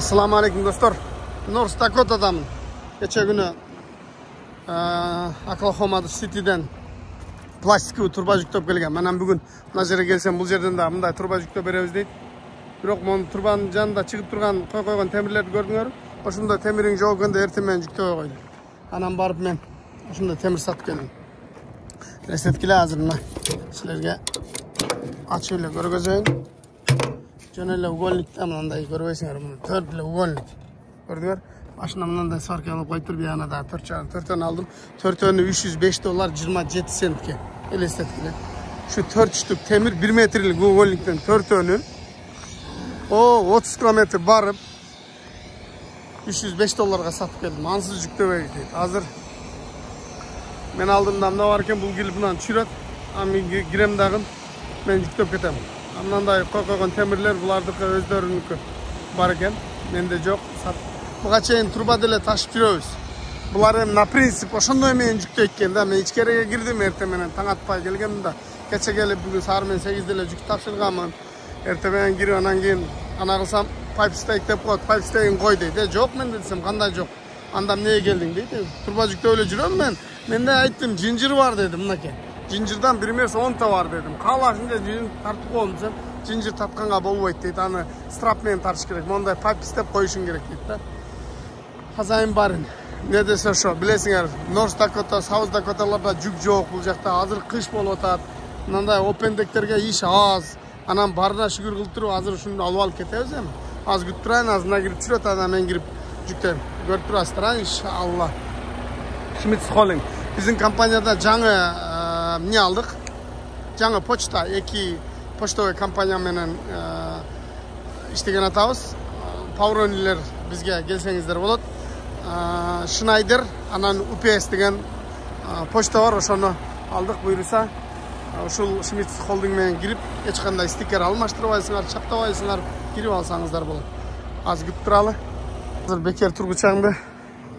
Assalamu alaikum dostlar. North Dakota'damın. Geçen günü Oklahoma City'den plastik turba yüktep gelgen. Ben bugün Nazire gelsem bu yerden de bunday turba yüktep beremiz deydi. Biroq mon turbanın janında çıkıp turgan koygan temirlerdi gördüңөр. Oşunda temirin jogunda ertemen yüktep koydu. Anam barıp men oşunda temir satıp geldim. Resetkile hazır mı? Sizlerge açıp ele görgözeyim. Jönele ugonlikte mınday görüyorsunuz bunu. 4 ile ugonlik. Gördüңөр. Aşına mınday sarkı alıp koyup bir yana da 4 tane aldım. 4 tane $305 27 centke. Ele estetkile. Şu 4 ştuk temir 1 metrelik ugonlikten 4 tane. O 30 kilometre barıp $305'a satıp geldim. Ansız yüktebe gitti. Hazır. Men aldığımdan da varken bu gelip bundan çürüt. Ama girem dağın ben yüktep ketem. Andan koygan temirler bulardaki özlörünükü bar eken. Mende yok. Buga çeyin turba dele taşıp жүрөбүз. Bular hem na prinsip oşondoy men yükteyken da men iç kerege girdim ertemenen taң atpay gelgem da. Keçe gelip bugün saat 8'de yük tapşırganmın. Ertemenen girip anan keyin ana kılsam pipe steak dep koyup pipe steak'in koy deydi. Yok men desem kanday yok. Andam neye geldin deydi. Turba yükte öyle жүрөм men. Men de ayttım zincir var dedim mınake. Zincirden bir mers 10 ta var dedim. Kalашınca zincir tartıp koydum desem zincir tatkanга bolбойт deydi. Anı strap men tartış gerek. Monday pipe step koyuşun gerek deydi da. Hazayın barın. Ne dese şu bilesiңер North Dakota, South Dakota'larda жүк жоқ бұл жақта. Hazır kış bol otad. Mınдай opendekтерге iş az. Anam barına şükür kılıp turup hazır şunu alıp ketebиз эми. Az күтүп турайын, азына кирип жүрөт, анан мен кирип жүктен көрүп турасыздар, иншалла. Schmitz Holding. Bizim kompaniyada жаңы ne aldık? Жаңы почта, iki почтовый компания менен иштеген атабыз. Pavronliler bizge gelsеңиздер болот. Schneider, anan UPS деген почта бар, ошону алдык буйруса. Ушул Schmitz Holding менен кирип, эч кандай стикер алмаштырбайсыңар, чаптабайсыңар, кирип алсаңыздар болот. Аз күтүп туралы. Азыр бекер тургучаңды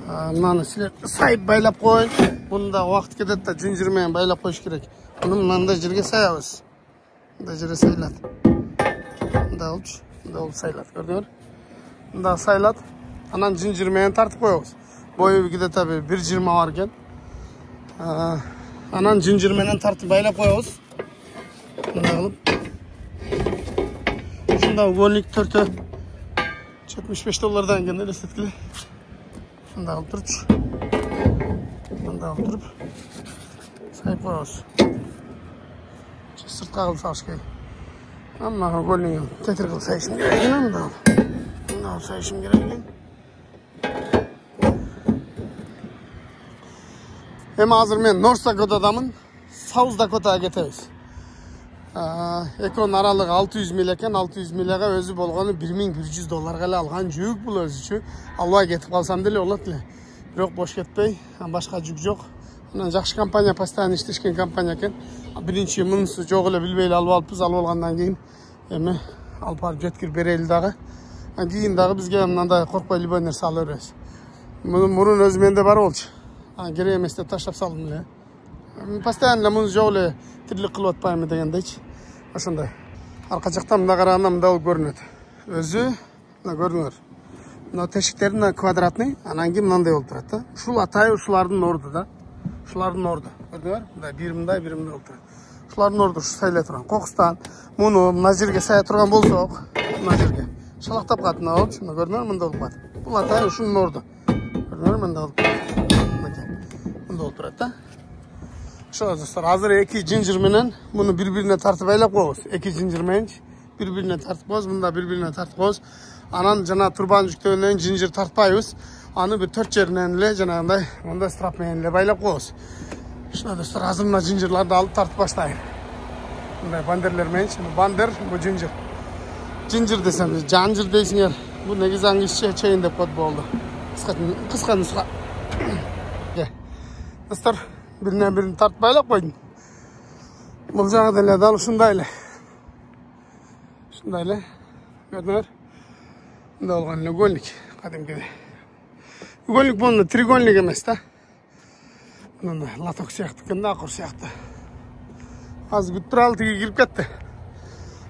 мынаны силер сайып байлап коюн. Бунда убакыт кетет да зинжир менен байлап коюш керек. Муну мындай жерге саябыз. Мындай жерге сайлат. Мындай болчу. Мындай болуп сайлат, көрдүңөр? Мындай сайлат. Анан зинжир менен тартып коебуз. Бою где-то 1.20 бар экен. Анан зинжир менен тартып байлап коебуз. Мындай кылып. Ушунда уголник төртө $75 экен элестеткиле. Мындай кылып турчу. Мындай кылып туруп сайып коебуз. Сыртка кылып салыш керек. Амма уголнигин тетир кылып сайышым керек экен мындай. Мындай сайышым керек экен. Эми азыр мен North Dakota'damын. South Dakota'ga кетебиз. Эконун аралыгы 600 миля экен. 600 миляга өзү болгону $1.100 эле алган жүк бул өзүчү. Албай кетип калсам деле болот эле. Бирок бош кетпей, башка жүк жок. Анан жакшы компания, постоянно иштешкен компания экен. Биринчи мунусу жок эле билбей эле алып алыппыз. Алып алгандан кийин эми алып барып жеткирип берели дагы. Кийин дагы бизге мындай коркпой любой нерсе ала беребиз. Мурун өзү менде бар болчу. Керек эмес деп таштап салдым эле. Постоянно муну жок эле тирлик кылып атпаймын дегендейчи. Ошондой. Арка жактан мында караганда мындай болуп көрүнөт. Өзү мына көрдүңөр. Мына тешиктери мына квадратный, анан кийин мындай болуп турат да. Ушул атайы ушулардын орду да. Ушулардын орду. Көрдүңөр? Мындай бир мындай болуп турат. Ушулардын орду ушу сайлай турган. Кокустан муну мына жерге сая турган болсок, мына жерге шалактап калат мына болчу. Мына көрдүңөр мындай болуп калат. Бул атайы ушунун орду. Көрдүңөр мындай болуп турат. Мындай болуп турат да. Ошо достор, азыр эки зинжир менен муну бири-бирине тартып айлап коебуз. Эки зинжир менен бири-бирине тартып коебуз, мында бири-бирине тартып коебуз. Анан жана турбаны жүктөгөндөн зинжир тартпайбыз. Аны бир 4 жеринен эле жанагындай мындай страп менен эле байлап коебуз. Ошо достор, азыр мына зинжирлерди алып тартып баштайын. Мындай бандерлер менен, бандер бул зинжир. Зинжир десем, жанжыр дейсиңер. Бул негизи англисче чейин деп коет болду. Кыска нуска. Достор, birine tart байлап койдум. Бул жагы деле дал ушундай эле. Ушундай эле. Көрдүңөр? Мындай болгон эле угольник, кадимкидей. Угольник бул тригольник эмес да. Мына латок сыяктуу экен да, акур сыяктуу. Азыр күтүп туралы, тиги кирип кетти.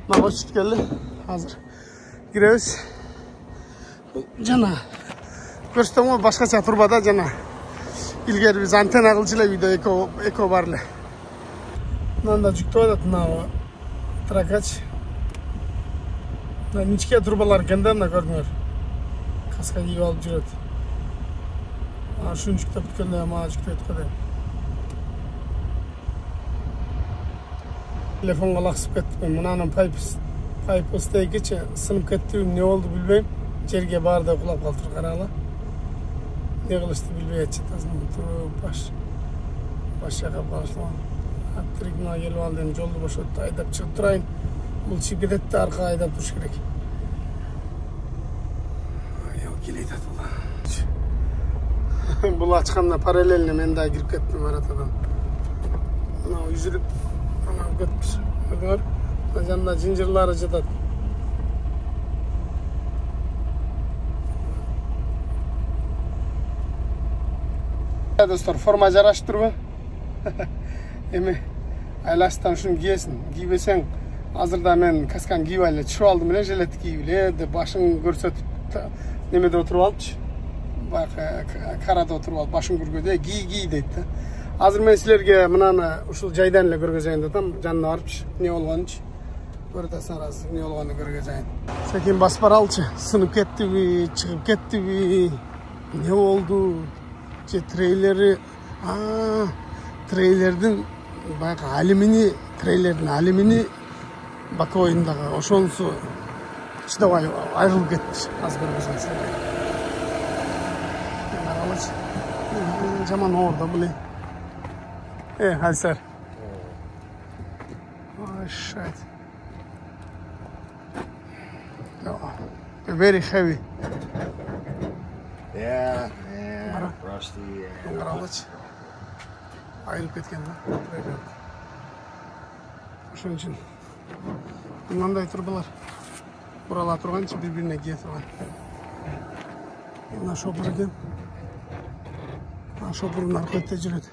Мына очуп келди. Азыр киребиз. жана көрсөтөм го башкача турбада жана илгери биз антенна кылчу эле үйдө эко бар эле. Мында жүктөп атат мына тракач. Мына ничке турбалар экен да, мына көрдүңөр. Каска кийип алып жүрөт. Шуну жүктөп бүткөндө мага жүктөйт го дейм. Telefonga laksıp kettim. Mınanın pipe ıstayıkıçı sınıp kettiğim ne oldu bilmeyim. Cerge barda kulak kaltır karalı. Ne kılıçtı bilmeye çıtasın. Turup baş yakap karşılan. Tribuna gelip aldım. Yoldu boş öttü. Aydap çıkıp durayın. Bu çipet etti arka aydap duruş gerek. Yok geleydi atıla. Bunu açkanla paraleline ben daha girip kettim aratadan. Buna yüzülüp gitmiş. Görüyor. Yanında zincirleri жатат. Dostlar, forma жараштырбы? Эми айластан шуну кийесиң. Кийбесең, азырда мен касканы кийип эле чыгып алдым эле, желетти кийип эле деп башын көрсөтүп немеде отуруп алыпчы. Баягы карада отуруп алып башын көргөдө кий дейт да. Азыр мен силерге мынаны ушул жайдан эле көргөзөйүн деп атам. Жанына барыпчы, эмне болгонунчу. Көрүп атасыңар, эмне болгонун көргөзөйүн. Секин басып баралчы. Сынып кеттиби, чыгып кеттиби? Эмне болду? Же трейлери, трейлердин баягы алюминий Баку оюндагы ошонусу чыдабай айрылып кетти. Азыр көргөзөйүн силерге. Каралычы. Жаман оорду бул. Hi sir. Oh shit. No. They're very heavy. Yeah. Rusty. Karalычı. Ayılıp ketken da. Ошон үчүн мындай турбалар бурала турганчы бири-бирине кие турган. Мына шопур экен. Мына шопурдун арка бетте жүрөт.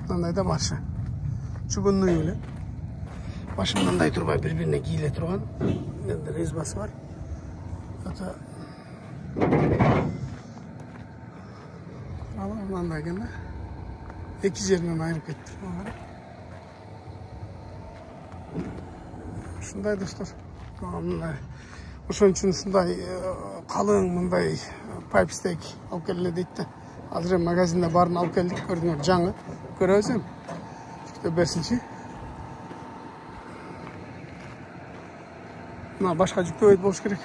Мындай да башы. Чугунный эле. Башы мындай турбай бири-бирине кийле турган. Менде резбасы бар. Ата мындай экен да. Эки жеринен айырып кетти. Ушундай достор. Мындай. Ошон үчүн ушундай калың мындай пайпстек алып келе дейт да. Азыр магазинде барын алып келдик, көрдүңөр, жаңы. Көрөсүң. Жүктөп берсинчи. Мына башка жүктөбөйт болуш керек.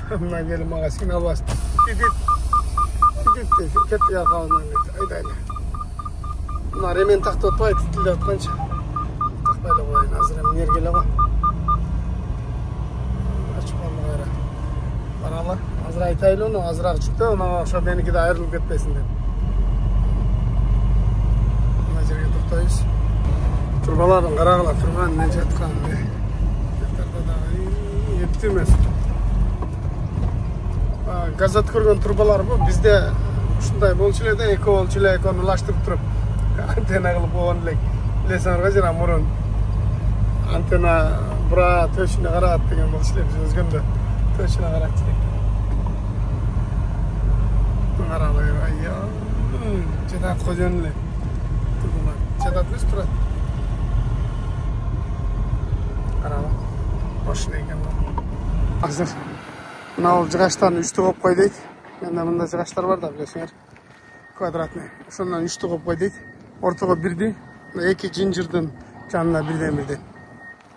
Мына келип мага сигнал басты. Кет якабынан айдайлы. Мына ремен тактап атпайт, тилде атканчы. Такпайлы коеюн, азыр эми нергеле го. Баралы, азыр айтайлы уну, азыраак жүктө, мага окшоп меники да айрылып кетпесин деп. Мына жерге токтойбуз. Турбалардын карагыла турган, не жаткан. Жактарда дагы эптүү эмес. Газат көргөн турбалар бу, бизде ушундай болчу эле да, эко болчу эле, экону улаштырып туруп антенна кылып койгон элек. Билесиңерби жана мурун антенна бура төшүнө карат деген болчу эле, биз өзгөндө төшүнө карат элек. Карабай, айя. Жатат кожон эле. Турбалар. Жатат эмес, турат. Караба. Бош экен. Азыр мына жыгачтарын үчтү коюп кой дейт. Менде мындай жыгачтар бар да, билесиңер. Квадратный. Ошондон үчтү коюп кой дейт. Ортого бирди, эки жинжирдин жанына бирден.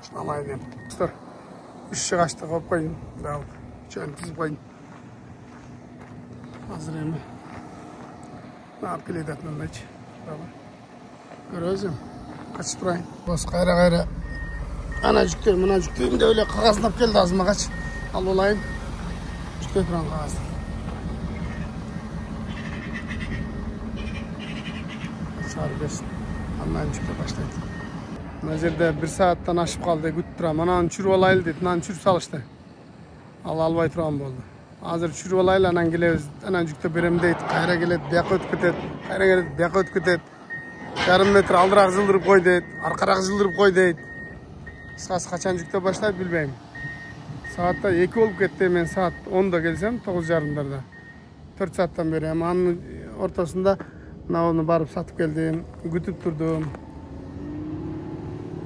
Ушуну алайын деп. Достор, 3 жыгачты коюп коюн. Дал. Чөн тизип коюн. Азыр эми алып келет атмандайчы. Көрөсүң, качып турайын. Бос кайра ана жүктөйм, мына жүктөйм деп эле кагазын алып келди азыр магачы. Алып алайын. Жүктөй турган кагазды. Чыгарып берсин. Андан жүктөп баштайт. Мына жерде 1 сааттан ашып калды, күтүп турам. Анан чүрүп алайлы дейт, анан чүрүп салышты. Ал албай турган болду. Азыр чүрүп алайлы, анан келебиз, анан жүктөп берем дейт. Кайра келет, бияка өтүп кетет. Кайра келет, бияка өтүп кетет. Жарым метр алдыраак жылдырып кой дейт, аркараак жылдырып кой дейт. Қысқасы қашан жүктеп баштайды білбеймін. Сағатта 2 болып кетті, мен сағат 10-да келсем, 9:30-дарда. 4 сағаттан бері. Анын ортасында мынауны барып сатып келдім, күтіп тұрдым.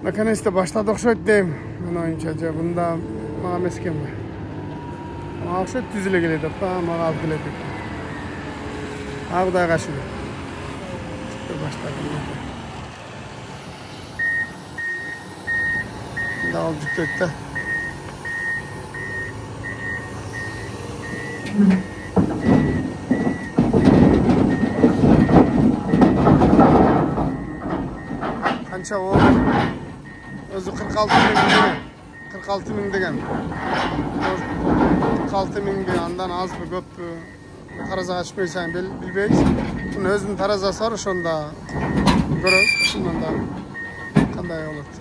Наконец-то баштады окшойт дейм. Мен ойымча, же бunda мага эмес экенби. Мага окшойт түз эле келет да, мага алып келет экен. Кудайга шүгүр. Баштады. Да алып жүктөйт да. Қанша ол? Өзі 46 мың деген. 46 мыңды андан аз бі, көп бі, таразаға түшпейсен білбейсіз. Бұны өзінің таразасы бар, ошонда көрөз, шынында қандай олады.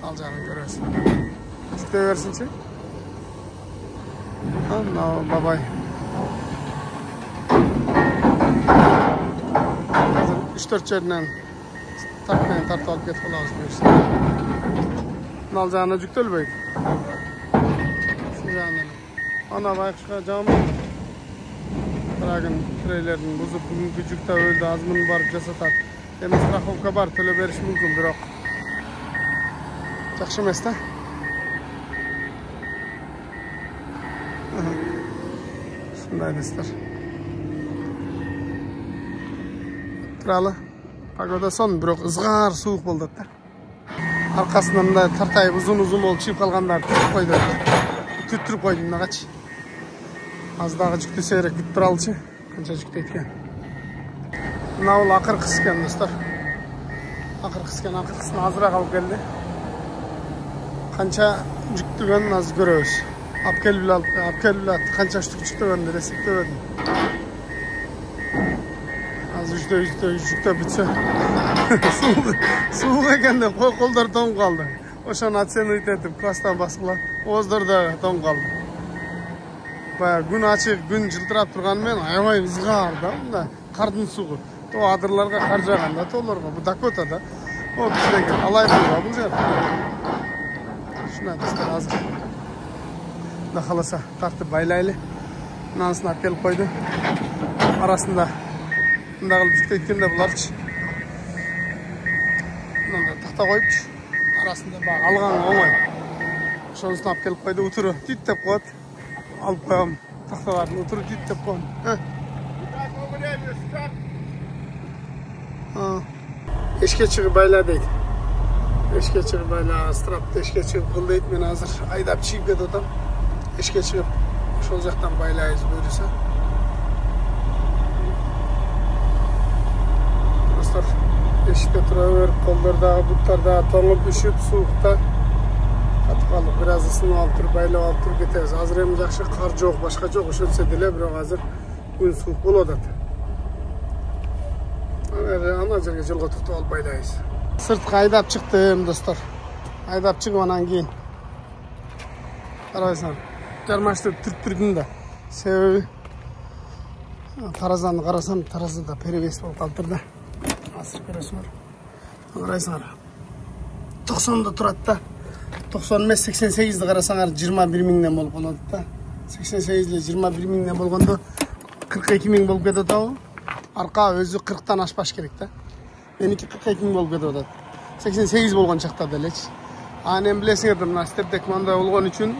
Ал жағын көрөз. Жүкте берсінші? Мынау бабай. 3-4 жерінен тартып алып кетіп қаламыз бұйырсын. Мынау жағына жүктелбейді. Şu жағынан. Ана байқышқа жамын. Бірагын трейлердің бұзып, бүгінгі жүкті өлді, азмын барып жасатады. Енді страховка бар, төле беріш мүмкін, бірақ жақшы емес та. Şunday dostlar. Turалы. Pagoda son, biroq ызғар суық болды да. Арқасынан да тартайып uzun болып шығып қалғандар түріп қойды. Түріп қойды мынағач. Аздағы жүкті сейрек күтіп тұралышы. Қанша жүкті еткен. Мынау ақыр қыс екен достар. Ақыр қысын азырақ алып келді. Қанша жүктігін аз көрөбүз. Апкелбілат, қанша штук жүктігін ресептебедім. Az yüzde bitse. Soğuk ekan de қолдар тоң қалды. Ошаны оценивать етіп, класстан басқылар. Оздар да тоң қалды. Бая күн ашық, күн жылтырап тұрғанмен аябай ызғар да. Қардың суғы. То адырларға қар жағанда, толарға. Бұл Дакотада. О, біздегі алай болға бұл жер. Шuna достар азыр. Да қаласа тартып байлайлы. Нанысын әпкеліп қойды. Арасында мындағыл жүктейткенде бұларчы. Мынанда тақта қойыпчы. Арасында бағ алған оңай. Шонысын әпкеліп қойды. Утыры түйттеп қойды. Алып қойам. Тақталарын утыры түйттеп қойым. Ешке шығып байла дейді. Ешке шығып байла, страпты ешке шығып қыл дейді. Мен азыр айдап шығып кет отам. Ешке шығып шол жақтан байлайыз бөлісі. Достар, ешікте тұра беріп, қолдардағы, бұттардағы тоңып үшіп, суықта қатып қалып, біраз ысынып алып тұр, байлап алып тұр кетеміз. Азыр емін жақшы қар жоқ, башқа жоқ, үшілсе деле, бірақ азыр күн суық болады. Ана жерге жолға тұқтып алып байлайыз. Сыртқа айдап шықтым, достар. Айдап шығып анан кейін. Қарайсан, жармашты түріп-түрдім да. Себебі таразаны қарасам, таразыда перевес болып қалып да. Асыр көресіңдер. Қарайсыңдар. 90-да тұрады да. 90 емес 88-ді қарасаңдар 21 мыңнан болып қалады да. 88-де 21 мыңнан болғанда 42 мың болып кетеді ау. Арқа өзі 40-тан ашпаш керек та. Менікі 42 мың болып кетеді. 88 болған шақта дәлеч. Анем білесіңдер, мына стептек маңда болған үшін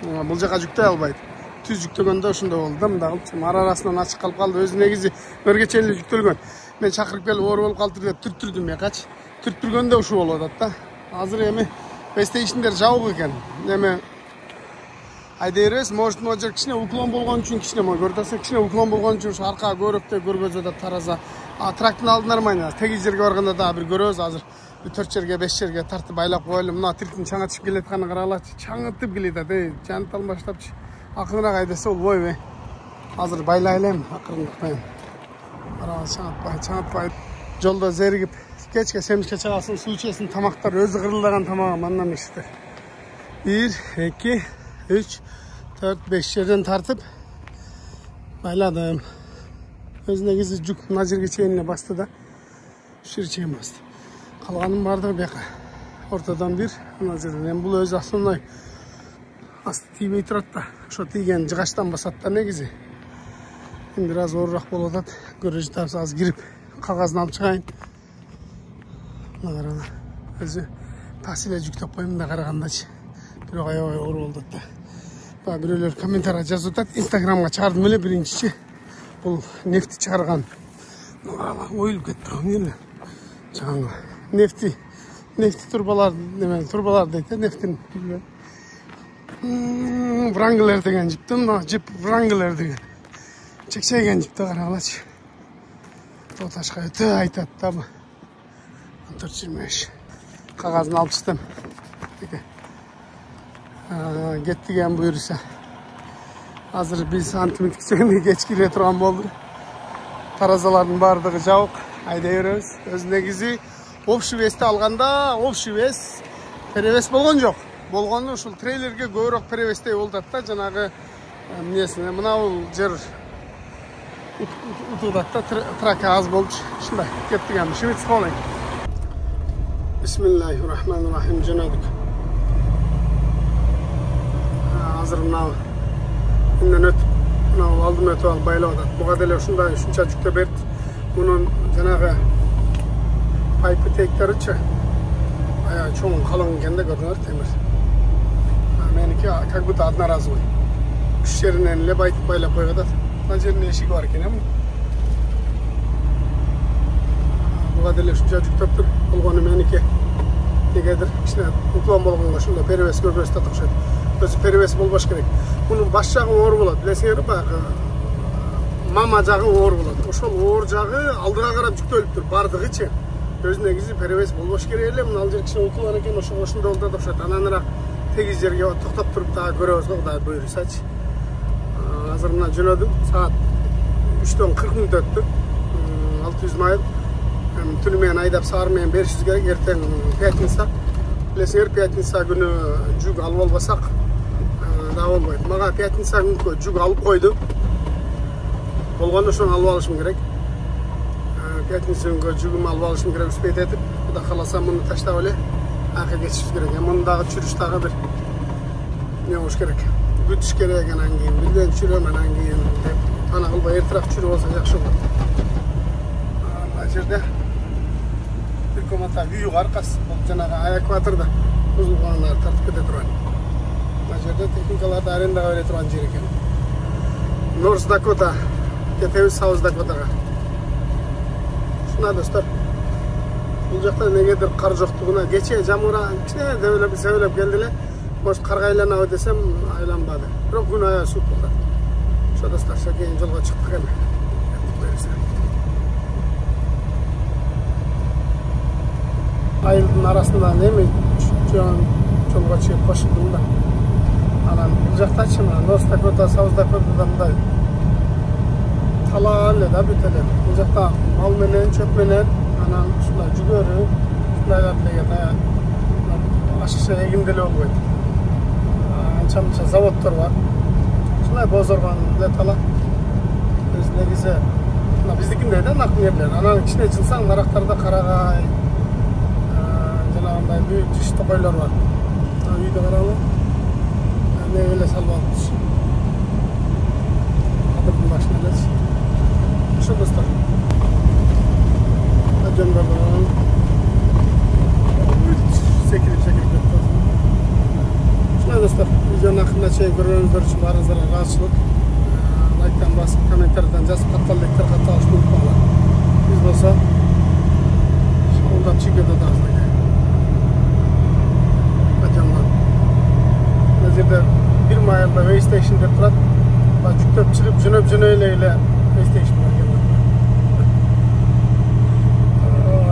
бұл жаққа жүктей албайды. Түз жүктегенде ошында болды. Мында қылып, арасынан ашық қалып қалды. Өзі негізі өрге чейінлі жүктелген. Мен шақырып келіп ор болып қалдыр деп түрттірдім я қач. Түрттіргенде ұшу болады да. Азыр еме PlayStation'дер жауық екен. Неме айдерес, может, мына кішіне уклон болған үшін кішіне ма көрдәсе, кішіне уклон болған үшін арқа көрікте көргөзі да тараза. Трактың алды нормально. Тегі жерге барғанда да бір көрөз азыр. 4 жерге, 5 жерге тартып байлап қойылым. Мына тірттің чаңа түсіп келет қаны қаралады. Чаңытып келеді да. Жанып алмаштапчы. Ақырырақ айдаса ол бой. Азыр байлайлайым ақырындықпайым. Чаңытпай. Жолда зергіп, кечке семішке чағасын, су ішесін, тамақтар өзі қырылдаған тамаға маннан ешті. 1, 2, 3, 4, 5 жерден тартып байладым. Өзіне кезі жүк мына жерге чейініне басты да. Шыр чейін басты. Қалғаным барды беқа. ортадан бир. Ана жерден эми бул өзү основной асты тийбей турат да. Ошо тийген жыгачтан басат да негизи. Эми бир аз оорураак болуп атат. Көрө жатабыз, аз кирип кагазын алып чыгайын. Мына өзү тас эле жүктөп коюм да карагандачы. Бирок аябай оор болуп атат да. Баа бирөөлөр комментарийга жазып атат. Инстаграмга чыгардым эле биринчичи. Бул нефти чыгарган. Оюлуп кетти. Эмне? Жаңы нефти турбалар, неме турбалар дейт, нефтин. Wrangler деген жиптен, мына жип Wrangler деген. Чекчейген жипте карагылачы. Тоташка өтө айтат да бу. 425. Кагазын алып чыктым. Кеттиген буюрса. Азыр 1 сантиметр чегине кеч кире турган болду. Таразалардын бардыгы жабык. Айдай беребиз. Өз негизи общий вести алганда, общий вес перевес болгон жок. Болгону ушул трейлерге көбүрөөк перевестей болуп атат да, жанагы эмнесине. Мына бул жер утуудат да, трака аз болчу. Ушундай кеттигем. Швец болайын. Бисмиллахиррахманиррахим жанадык. Азыр мына инден өтүп, мына алдын өтүп алып байлап атат. Буга деле ушундай ушунча жүктө берди. Мунун жанагы пайпы тектеричи ая чоң калың экен да, көрдүңөр, темир. Меники как будто одноразовый. Үч жеринен эле байлап коюп атат. Мына жеринде эшиги бар экен, эми. Буга деле ушунча жүктөп тур. Болгону меники. Негедир кичине уклон болгонго ушундай перевес көрбөс да окшойт. Өзү перевес болбош керек. Мунун баш жагы оор болот. Билесиңерби, баягы мама жагы оор болот. Ошол оор жагы алдыга карап жүктөлүп тур, бардыгычы. Өз негизи перевес болбош керек эле. Мына ал жер кичине утулган экен, ошого ошондой болуп атат окшойт. Ананыраак тегиз жерге токтоп туруп дагы көрөбүз да, Кудай буйрусачы. Азыр мына жөнөдүм. Саат 3-төн 40 мүнөт өттү. 600 майл. Түнү менен айдап саар менен беришибиз керек. Эртең пятница. Билесиңер, пятница күнү жүк алып албасак да болбойт. Мага пятница күнкү жүк алып койду. Болгону ошону алып алышым керек. Пятница күнкү жүгүмдү алып алышым керек, успеть этип. Кудай кааласа муну таштап эле акы кетишибиз керек. Муну дагы жүрүш дагы бир не болуш керек. Күтүш керек, анан кийин бирден жүрөм, анан кийин деп ана кылбай эртерээк жүрүп алса жакшы болот. Мына жерде бир комната үй аркасы, бул жанагы экваторда бузулгандар тартып кете турган. Мына жерде техникаларды арендага бере турган жер экен. North Dakota, кетебиз South Dakotага. Ушуна достор. Бул жакта негедир кар жоктугуна кече жамгыра кичине себелеп келди эле. Может карга айланабы десем айланбады. Бирок күн аябай суук болду. Ошо достор, шакейин жолго чыктык эми. Айылдын арасында неме жолго чыгып кошулдум да. Анан бул жактачы мына North Dakota, South Dakotада мындай тала эле да, бүт эле. Бул жакта мал менен, чөп менен, анан ушундай жүгөрү, ушундайлар деген ашыкча эгинде эле болбойт. Анча-мынча заводдор бар. Ушундай бозоргон эле тала. Өз негизи мына биздикиндей да, накын жерлер. Анан кичине жылсаң нарактарда карагай, жанагындай büyük жиш токойлор бар. Үйдө карагыла. Не эле салып алыппыз. Адырдын башына элечи. Ошо достор. Жөнбөрдөн секирип кетти. Ушундай достор, видеонун акырына чейин көргөнүңүздөр үчүн баарыңыздарга ыраазычылык. Лайктан басып, комментарийден жазып, катталдыктар катталышты унутпаңдар. Биз болсо шоулдап чыгып атабыз. Мына жерде 1 майлда way station деп турат. Жүктөп чыгып жөнөп эле way station бар экен.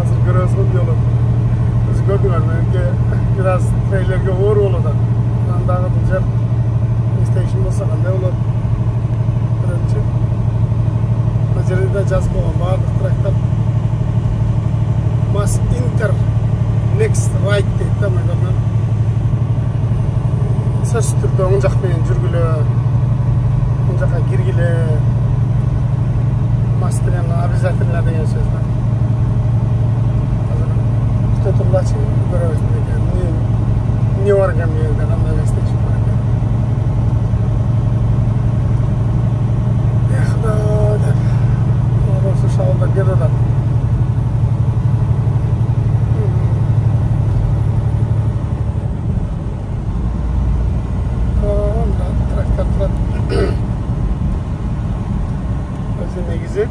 Азыр көрөсүз го жолу. Биз көрдүңөр, меники бир аз трейлерге оор болот. Анан дагы бул жер way station болсо кандай болот? Биринчи. Мына жерде жазып койгон баардык трактор must enter next right дейт да, мына сөз түрдө оң жак менен жүргүлө, оң жакка киргиле, must менен обязательно деген сөз бар. üstte turlaçı görüyoruz böyle. Niye var ekan bu yerda qanday bestekçi var ekan. Xudo deb. Doğrusu şavulda geliyorlar. Traktör turadi. O'zi negizi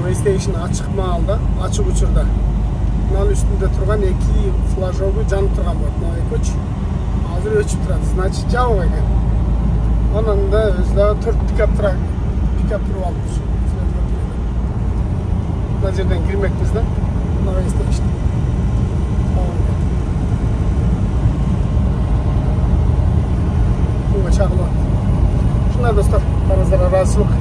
Navay Station açıq maalda, açıq uçurda. Bunun üstünde turgan iki flajogu janıp turgan bo'ladi. Navay ko'ch. Hozir o'chib turadi. Значит, javob ekan. Onun da o'zida 4 pikap turadi. Pikap turib olibmiz. Bu yerdan girmekmiz da. Navay Station. Bunga chaqiladi. Shunday do'stlar, qarzlar razılık.